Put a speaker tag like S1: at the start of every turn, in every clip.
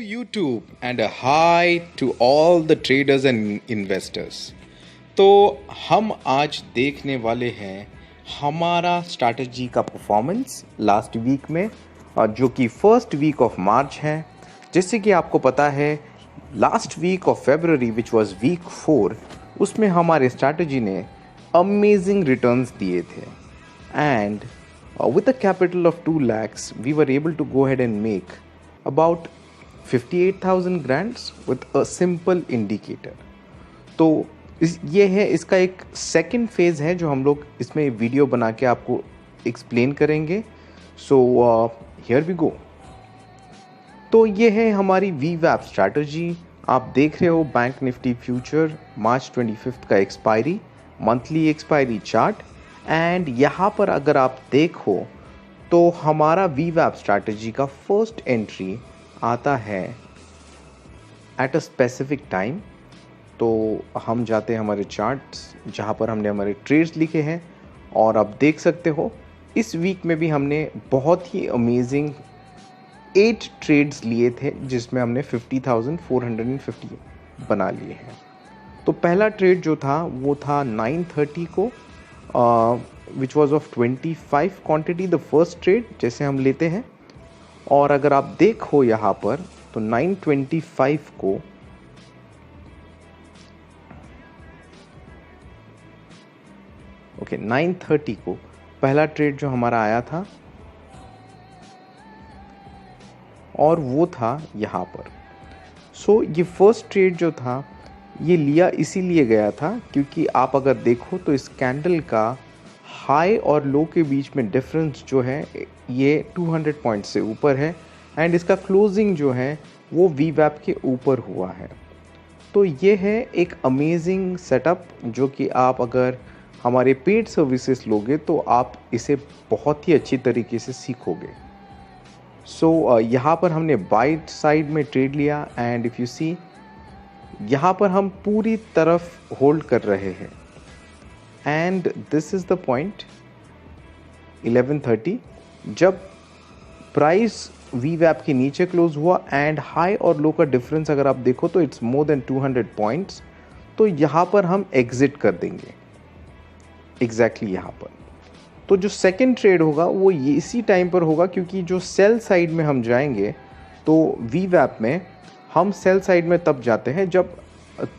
S1: YouTube and a hi to all the traders and investors. तो हम आज देखने वाले हैं हमारा स्ट्रैटेजी का परफॉर्मेंस लास्ट वीक में, जो कि फर्स्ट वीक ऑफ मार्च है। जैसे कि आपको पता है last week of February which was week 4, उसमें हमारे स्ट्रैटेजी ने अमेजिंग रिटर्न्स दिए थे and with a capital of 2 lakhs we were able to go ahead and make about 58,000 grants with a simple indicator. तो ये है इसका एक सेकंड फेज़ है जो हम लोग इसमें वीडियो बना के आपको एक्सप्लेन करेंगे। So here we go. तो ये है हमारी VWAP स्ट्रैटेजी। आप देख रहे हो बैंक निफ्टी फ्यूचर मार्च 25 का expiry, monthly expiry chart. And यहाँ पर अगर आप देखो तो हमारा VWAP स्ट्रैटेजी का फर्स्ट एंट्री आता है एट अ स्पेसिफिक टाइम। तो हम जाते हैं हमारे चार्ट्स जहाँ पर हमने हमारे ट्रेड्स लिखे हैं, और आप देख सकते हो इस वीक में भी हमने बहुत ही अमेजिंग 8 ट्रेड्स लिए थे जिसमें हमने 50,450 बना लिए हैं। तो पहला ट्रेड जो था वो था 9:30 को, which was of 25 quantity, the first trade जैसे हम लेते हैं। और अगर आप देखो यहाँ पर तो 9:25 को ओके 9:30 को पहला ट्रेड जो हमारा आया था और वो था यहाँ पर। सो ये फर्स्ट ट्रेड जो था ये लिया इसीलिए गया था क्योंकि आप अगर देखो तो इस कैंडल का हाई और लो के बीच में डिफरेंस जो है ये 200 पॉइंट से ऊपर है एंड इसका क्लोजिंग जो है वो VWAP के ऊपर हुआ है। तो ये है एक अमेजिंग सेटअप जो कि आप अगर हमारे पेड सर्विसेज लोगे तो आप इसे बहुत ही अच्छी तरीके से सीखोगे। सो यहाँ पर हमने बाय साइड में ट्रेड लिया एंड इफ़ यू सी यहाँ पर हम पूरी तरफ होल्ड कर रहे हैं and this is the point 11:30 जब प्राइस VWAP के नीचे क्लोज हुआ एंड हाई और लो का डिफरेंस अगर आप देखो तो इट्स मोर देन 200 पॉइंट्स। तो यहाँ पर हम एग्जिट कर देंगे एग्जैक्टली यहाँ पर। तो जो सेकंड ट्रेड होगा वो ये इसी टाइम पर होगा क्योंकि जो सेल साइड में हम जाएंगे तो VWAP में हम सेल साइड में तब जाते हैं जब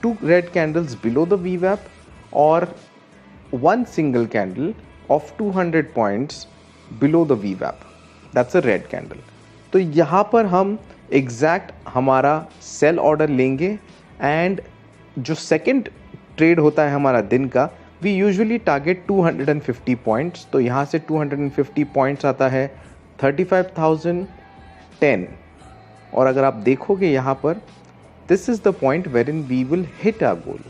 S1: 2 red candles below the VWAP और 1 single candle of 200 points below the VWAP, that's a red candle. तो यहाँ पर हम एग्जैक्ट हमारा सेल ऑर्डर लेंगे एंड जो सेकंड ट्रेड होता है हमारा दिन का, वी यूजुअली टारगेट 250 पॉइंट्स। तो यहाँ से 250 पॉइंट्स आता है 35,010। और अगर आप देखोगे यहाँ पर this is the point wherein we will hit our goal.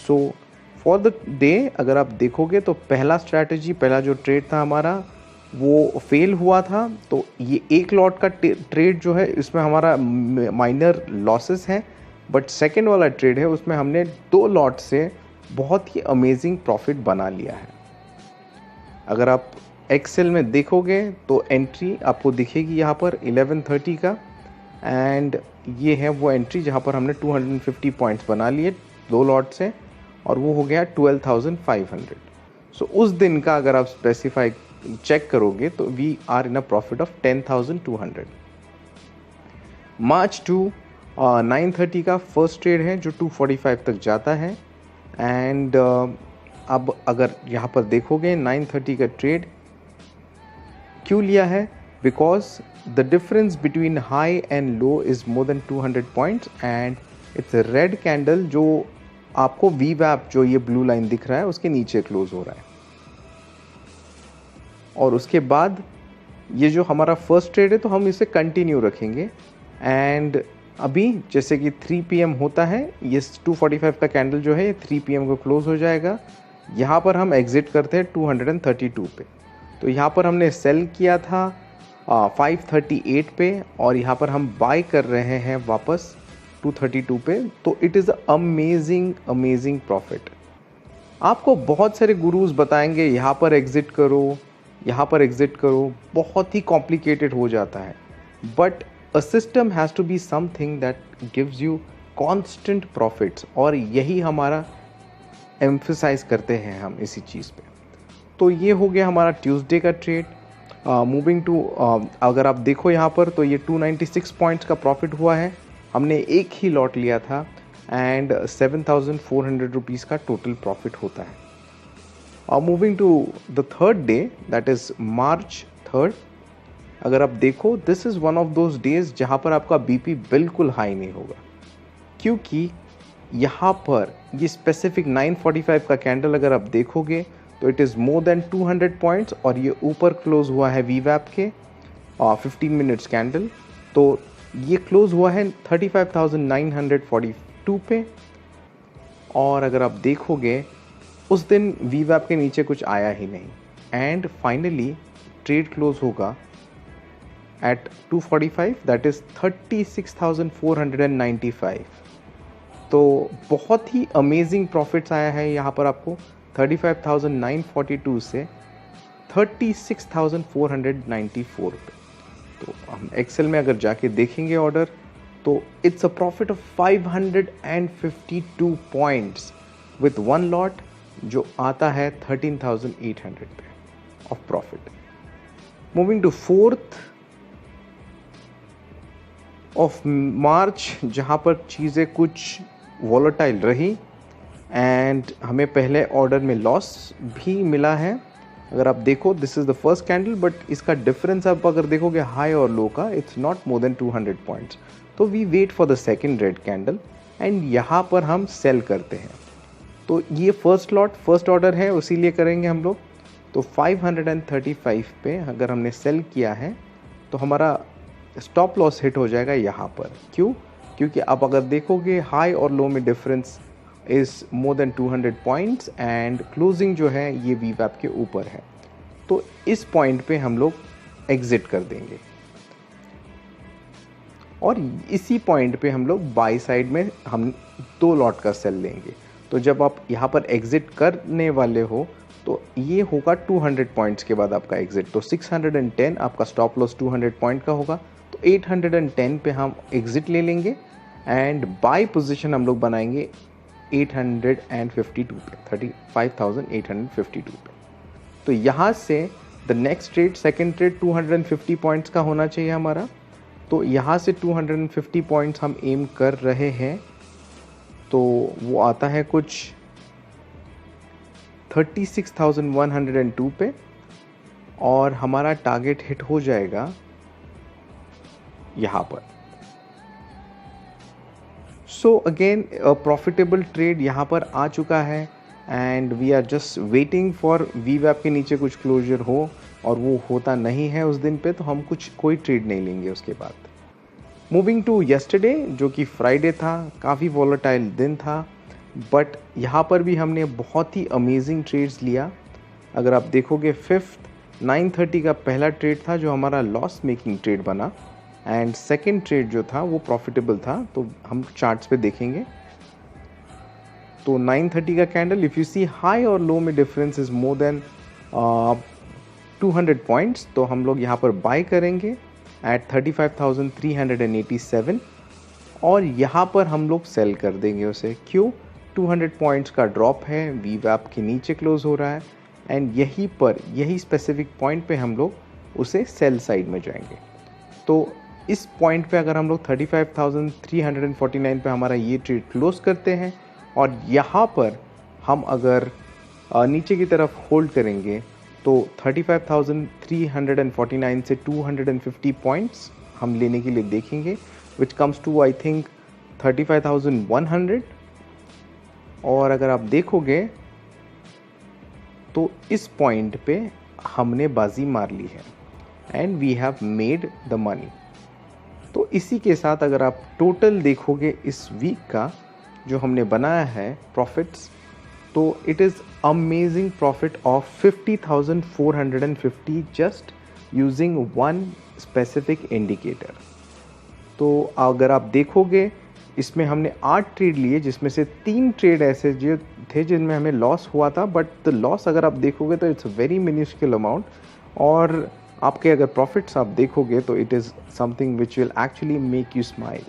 S1: So for the day अगर आप देखोगे तो पहला स्ट्रैटेजी, पहला जो ट्रेड था हमारा वो फेल हुआ था। तो ये एक लॉट का ट्रेड जो है इसमें हमारा माइनर लॉसेस हैं, बट सेकेंड वाला ट्रेड है उसमें हमने 2 लॉट से बहुत ही अमेजिंग प्रॉफिट बना लिया है। अगर आप एक्सेल में देखोगे तो एंट्री आपको दिखेगी यहाँ पर 11:30 का एंड ये है वो एंट्री जहाँ पर हमने 250 पॉइंट्स बना लिए 2 लॉट से और वो हो गया 12,500। सो उस दिन का अगर आप स्पेसिफाई चेक करोगे तो we are in a profit of 10,200। March 9:30 का फर्स्ट ट्रेड है जो 245 तक जाता है एंड अब अगर यहाँ पर देखोगे 9:30 का ट्रेड क्यों लिया है, because the difference between high and low is more than 200 points and it's a red candle जो आपको VWAP जो ये ब्लू लाइन दिख रहा है उसके नीचे क्लोज हो रहा है। और उसके बाद ये जो हमारा फर्स्ट ट्रेड है तो हम इसे कंटिन्यू रखेंगे एंड अभी जैसे कि 3 PM होता है ये 245 का कैंडल जो है ये 3 PM को क्लोज हो जाएगा। यहाँ पर हम एग्जिट करते हैं 232 पे। तो यहाँ पर हमने सेल किया था 538 पे और यहाँ पर हम बाय कर रहे हैं वापस 232 पे। तो इट इज़ अमेजिंग प्रॉफिट। आपको बहुत सारे गुरुज बताएंगे यहाँ पर एग्जिट करो, यहाँ पर एग्जिट करो, बहुत ही कॉम्प्लिकेटेड हो जाता है। But a system has to be something that gives you constant profits, और यही हमारा एम्फसाइज करते हैं हम इसी चीज़ पे। तो ये हो गया हमारा ट्यूसडे का ट्रेड। मूविंग टू, अगर आप देखो यहाँ पर तो ये 296 पॉइंट्स का प्रॉफिट हुआ है। हमने एक ही लॉट लिया था एंड 7,400 रुपीज़ का टोटल प्रॉफिट होता है। Moving to the third day, that is March 3rd। अगर आप देखो, this is one of those days जहाँ पर आपका बीपी बिल्कुल हाई नहीं होगा, क्योंकि यहाँ पर ये स्पेसिफिक 945 का कैंडल अगर आप देखोगे तो it is more than 200 points, और ये ऊपर क्लोज हुआ है वीवैप के 15 मिनट्स कैंडल। तो ये क्लोज हुआ है 35,942 पे। और अगर आप देखोगे उस दिन वीवैप के नीचे कुछ आया ही नहीं, एंड फाइनली ट्रेड क्लोज होगा एट 245, दैट इज़ 36,495। तो बहुत ही अमेजिंग प्रॉफिट्स आया है यहाँ पर आपको 35,942 से 36,494 पे। तो हम एक्सेल में अगर जाके देखेंगे ऑर्डर, तो it's a profit of 552 points with one lot, जो आता है 13,800 पे of profit. Moving to 4th of March, जहाँ पर चीज़ें कुछ वॉलेटाइल रही एंड हमें पहले ऑर्डर में लॉस भी मिला है। अगर आप देखो, this is the first candle, but इसका डिफरेंस आप अगर देखोगे हाई और लो का, it's not more than 200 points. तो we wait for the second red candle and यहाँ पर हम सेल करते हैं। तो ये फर्स्ट ऑर्डर है, उसीलिए करेंगे हम लोग। तो 535 पे अगर हमने सेल किया है तो हमारा स्टॉप लॉस हिट हो जाएगा यहाँ पर। क्यों? क्योंकि आप अगर देखोगे हाई और लो में difference is more than 200 points and closing जो है ये वीवैप के ऊपर है। तो इस पॉइंट पे हम लोग एग्जिट कर देंगे, और इसी पॉइंट पे हम लोग बाई साइड में हम 2 लॉट का सेल लेंगे। तो जब आप यहाँ पर एग्जिट करने वाले हो तो ये होगा 200 पॉइंट्स के बाद आपका एग्जिट। तो 610 आपका स्टॉप लॉस 200 पॉइंट का होगा, तो 810 पे हम एग्जिट ले लेंगे एंड बाय पोजीशन हम लोग बनाएंगे 852 पे, 35,852 पे। तो यहाँ से the next trade, second trade 250 points का होना चाहिए हमारा। तो यहाँ से 250 पॉइंट्स हम एम कर रहे हैं, तो वो आता है कुछ 36,102 पे, और हमारा टारगेट हिट हो जाएगा यहाँ पर। सो अगेन प्रॉफिटेबल ट्रेड यहाँ पर आ चुका है and we are just waiting for वीवैप के नीचे कुछ क्लोजर हो, और वो होता नहीं है उस दिन पे, तो हम कोई ट्रेड नहीं लेंगे उसके बाद। मूविंग टू येस्टरडे, जो कि फ्राइडे था, काफ़ी वॉलेटाइल दिन था, बट यहाँ पर भी हमने बहुत ही अमेजिंग ट्रेड्स लिया। अगर आप देखोगे 5th 9:30 का पहला ट्रेड था जो हमारा लॉस मेकिंग ट्रेड बना, एंड सेकेंड ट्रेड जो था वो प्रॉफिटेबल था। तो हम चार्ट्स पे देखेंगे तो 9:30 का candle, if you see high और लो में difference is more than 200 points, तो हम लोग यहाँ पर बाय करेंगे एट 35,387, और यहाँ पर हम लोग सेल कर देंगे उसे। क्यों? 200 पॉइंट्स का ड्रॉप है, वीवैप के नीचे क्लोज हो रहा है, एंड यही स्पेसिफिक पॉइंट पे हम लोग उसे सेल साइड में जाएंगे। तो इस पॉइंट पे अगर हम लोग 35,349 पे हमारा ये ट्रेड क्लोज करते हैं, और यहाँ पर हम अगर नीचे की तरफ होल्ड करेंगे तो 35,349 से 250 पॉइंट्स हम लेने के लिए देखेंगे, which comes to I think 35,100। और अगर आप देखोगे तो इस पॉइंट पे हमने बाजी मार ली है and we have made the money. तो इसी के साथ अगर आप टोटल देखोगे इस वीक का जो हमने बनाया है प्रॉफिट्स, तो it is amazing profit of 50,450 just using one specific indicator. तो अगर आप देखोगे इसमें हमने 8 ट्रेड लिए, जिसमें से 3 ट्रेड ऐसे जो थे जिनमें हमें लॉस हुआ था, बट द लॉस अगर आप देखोगे तो it's a very minuscule amount, और आपके अगर प्रॉफिट्स आप देखोगे तो it is something which will actually make you smile.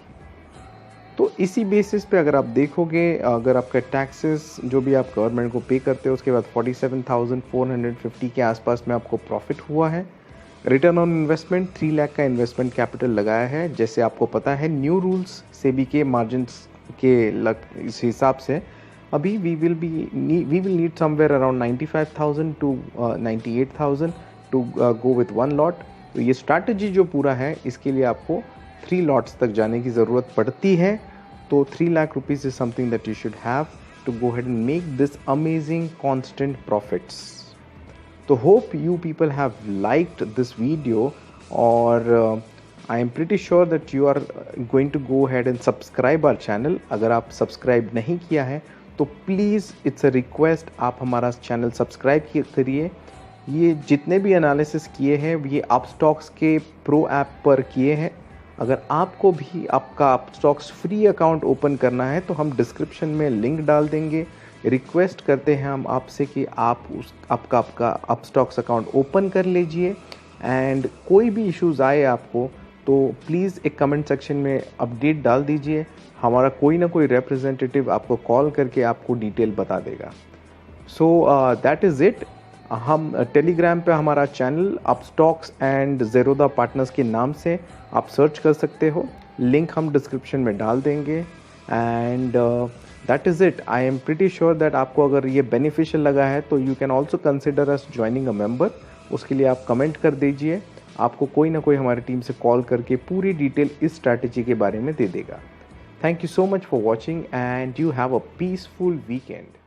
S1: तो इसी बेसिस पे अगर आप देखोगे, अगर आपका टैक्सेस जो भी आप गवर्नमेंट को पे करते हो उसके बाद 47,450 के आसपास में आपको प्रॉफिट हुआ है। रिटर्न ऑन इन्वेस्टमेंट 3 लाख का इन्वेस्टमेंट कैपिटल लगाया है। जैसे आपको पता है न्यू रूल्स सेबी के मार्जिन्स के इस हिसाब से अभी we will need somewhere around 95,000 to 98,000 to go with 1 lot. तो ये स्ट्रैटेजी जो पूरा है इसके लिए आपको 3 लॉट्स तक जाने की ज़रूरत पड़ती है। तो 3 lakh rupees is something that you should have to go ahead and make this amazing constant profits. So hope you people have liked this video, or I am pretty sure that you are going to go ahead and subscribe our channel. अगर आप subscribe नहीं किया है तो please it's a request, आप हमारा channel subscribe करिए। ये जितने भी एनालिसिस किए हैं ये अपस्टॉक्स के प्रो ऐप पर किए हैं। अगर आपको भी आपका अपस्टॉक्स फ्री अकाउंट ओपन करना है तो हम डिस्क्रिप्शन में लिंक डाल देंगे। रिक्वेस्ट करते हैं हम आपसे कि आप आपका अपस्टॉक्स अकाउंट ओपन कर लीजिए, एंड कोई भी इश्यूज़ आए आपको तो प्लीज़ एक कमेंट सेक्शन में अपडेट डाल दीजिए। हमारा कोई ना कोई रिप्रेजेंटेटिव आपको कॉल करके आपको डिटेल बता देगा। So that is it. हम टेलीग्राम पे हमारा चैनल अपस्टॉक्स एंड ज़ेरोदा पार्टनर्स के नाम से आप सर्च कर सकते हो, लिंक हम डिस्क्रिप्शन में डाल देंगे। And that is it. I am pretty sure that आपको अगर ये बेनिफिशियल लगा है तो you can also consider us joining a member. उसके लिए आप कमेंट कर दीजिए, आपको कोई ना कोई हमारी टीम से कॉल करके पूरी डिटेल इस स्ट्रैटेजी के बारे में दे देगा। Thank you so much for watching and you have a peaceful weekend.